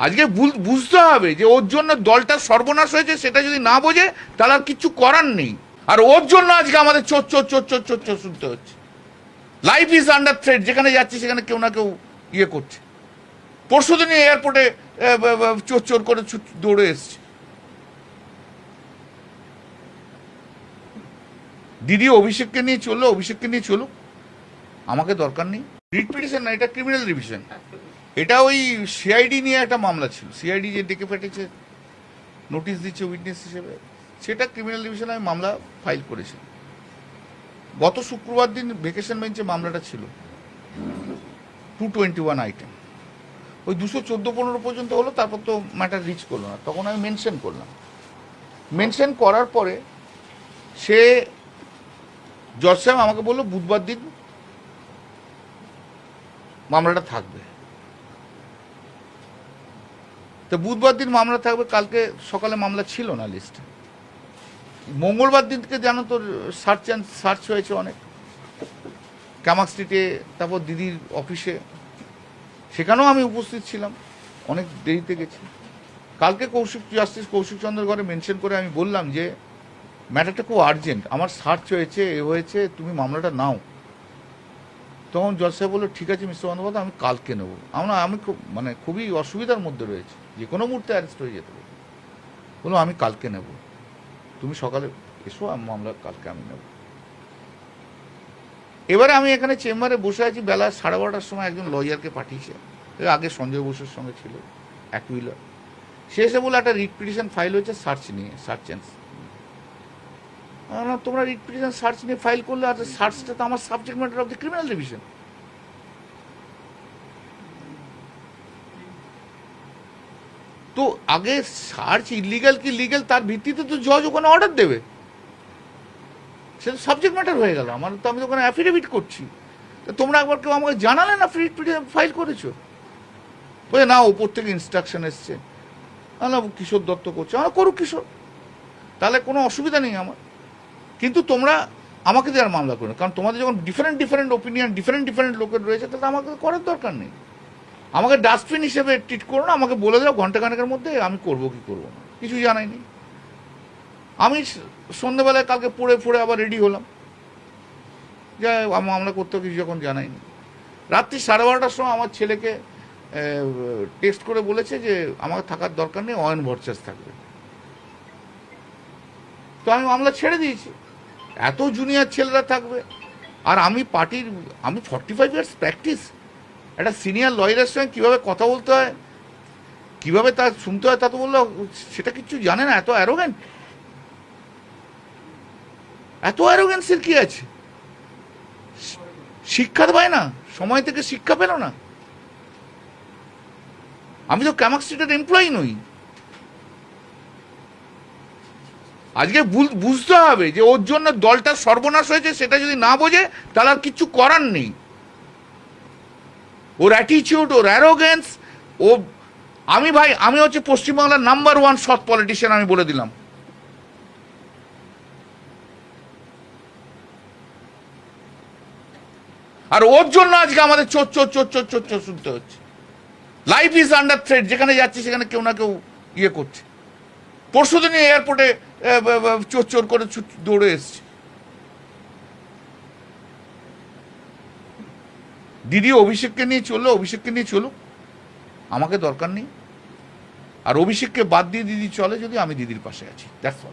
আজকে বুঝতে হবে যে ওর জন্য দলটা সর্বনাশ হয়েছে, সেটা যদি না বোঝে তাহলে আর কিছু করার নেই। আর ওর জন্য আজকে আমাদের চোর চোর চোর চোর চোর চোর শুনতে হচ্ছে। লাইফ ইজ আন্ডার থ্রেট, যেখানে যাচ্ছে সেখানে কেউ না কেউ ইয়ে করছে। পরশুদিন এয়ারপোর্টে চোর চোর করে দৌড়ে এসছে। দিদি অভিষেককে নিয়ে চললো, অভিষেককে নিয়ে চলুক, আমাকে দরকার নেই। রিট পিটিশন না, এটা ক্রিমিনাল রিভিশন। এটা ওই সিআইডি নিয়ে একটা মামলা ছিল, সিআইডি যে ডেকে পাঠিয়েছে, নোটিশ দিচ্ছে উইটনেস হিসেবে, সেটা ক্রিমিনাল ডিভিশনে আমি মামলা ফাইল করেছি। গত শুক্রবার দিন ভেকেশন বেঞ্চে মামলাটা ছিল, 221 আইটেম। ওই 214-15 পর্যন্ত হলো, তারপর তো ম্যাটার রিচ করলো না। তখন আমি মেনশন করলাম, মেনশন করার পরে সে জজ সাহেব আমাকে বললো বুধবার দিন মামলাটা থাকবে। তো বুধবার দিন মামলা থাকবে, কালকে সকালে মামলা ছিল না লিস্টে। মঙ্গলবার দিন থেকে জানো তো সার্চ হয়েছে অনেক, কামাক স্ট্রিটে, তারপর দিদির অফিসে, সেখানেও আমি উপস্থিত ছিলাম, অনেক দেরিতে গেছি। কালকে জাস্টিস কৌশিক চন্দ্রের ঘরে মেনশন করে আমি বললাম যে ম্যাটারটা খুব আর্জেন্ট, আমার সার্চ হয়েছে, এ হয়েছে, তুমি মামলাটা নাও। তখন জজ সাহেব বললো ঠিক আছে মিস্টার বন্দ্যোপাধ্যায়, আমি কালকে নেবো। আমি খুবই অসুবিধার মধ্যে রয়েছে, যে কোনো মুহূর্তে অ্যারেস্ট হয়ে যেতে পারে। বললো আমি কালকে নেব, তুমি সকালে এসো, মামলা কালকে আমি নেব। এবারে আমি এখানে চেম্বারে বসে আছি, বেলা 12:30টার সময় একজন লয়ারকে পাঠিয়েছে, আগে সঞ্জয় বসুর সঙ্গে ছিল, অ্যাকুইলার। সে এসে বলে একটা রিট পিটিশন ফাইল হয়েছে সার্চ নিয়ে, সার্চেন্স। তোমরা রিট পিটিশন সার্চ নিয়ে ফাইল করলে, আর সার্চটা তো আমার subject matter of the criminal division. তো আগে সার্চ ইলিগাল কি লিগাল তার ভিত্তিতে তো জজ ওখানে অর্ডার দেবে, সেটা সাবজেক্ট ম্যাটার হয়ে গেল। আমার তো, আমি তো ওখানে অ্যাফিডেভিট করছি, তো তোমরা একবার কেউ আমাকে জানালে না রিট পিটিশন ফাইল করেছো? বলে না, ওপর থেকে ইনস্ট্রাকশন এসছে। না, কিশোর দত্ত করছে, আমার করুক কিশোর, তাহলে কোনো অসুবিধা নেই আমার। কিন্তু তোমরা আমাকে দেওয়ার মামলা করো, কারণ তোমাদের যখন ডিফারেন্ট ওপিনিয়ন, ডিফারেন্ট লোকের রয়েছে, তাহলে আমাকে করার দরকার নেই। আমাকে ডাস্টবিন হিসেবে ট্রিট করো না, আমাকে বলে দাও ঘন্টাখানেকের মধ্যে আমি করবো কি করবো না, কিছু জানাইনি। আমি সন্ধ্যেবেলায় কালকে পড়ে আবার রেডি হলাম, যা মামলা করতে কিছু যখন জানাইনি। রাত্রি 12:30টার সময় আমার ছেলেকে টেক্সট করে বলেছে যে আমাকে থাকার দরকার নেই, অয়ন ভরচার্জ থাকবে। তো আমি মামলা ছেড়ে দিয়েছি, এত জুনিয়র ছেলেরা থাকবে। আর আমি 45 ইয়ার্স প্র্যাকটিস, একটা সিনিয়র লয়ারের সঙ্গে কীভাবে কথা বলতে হয়, কীভাবে তা শুনতে হয়, তা তো বললো সেটা কিচ্ছু জানে না। এত অ্যারোগেন্সের কি আছে? শিক্ষা পায় না, সময় থেকে শিক্ষা পেল না। আমি তো কামাক স্ট্রিটের এমপ্লয়ি নই। আজকে বুঝতে হবে যে ওর জন্য দলটা সর্বনাশ হয়েছে, সেটা যদি না বোঝে তাহলে আর কিছু করার নেই। ওর অ্যাটিচিউড, ওর অ্যারোগেন্স, আমি হচ্ছে পশ্চিমবাংলার নাম্বার 1 সৎ পলিটিশিয়ান, আমি বলে দিলাম। আর ওর জন্য আজকে আমাদের চোর চোর চোর চোর চোর চোর শুনতে হচ্ছে। লাইফ ইজ আন্ডার থ্রেট, যেখানে যাচ্ছে সেখানে কেউ না কেউ ইয়ে করছে। পরশুদিন এয়ারপোর্টে চোর চোর করে দৌড়ে এসছে। দিদি অভিষেককে নিয়ে চললো, অভিষেককে নিয়ে চলুক, আমাকে দরকার নেই। আর অভিষেককে বাদ দিয়ে দিদি চলে যদি, আমি দিদির পাশে আছি, দ্যাটস অল।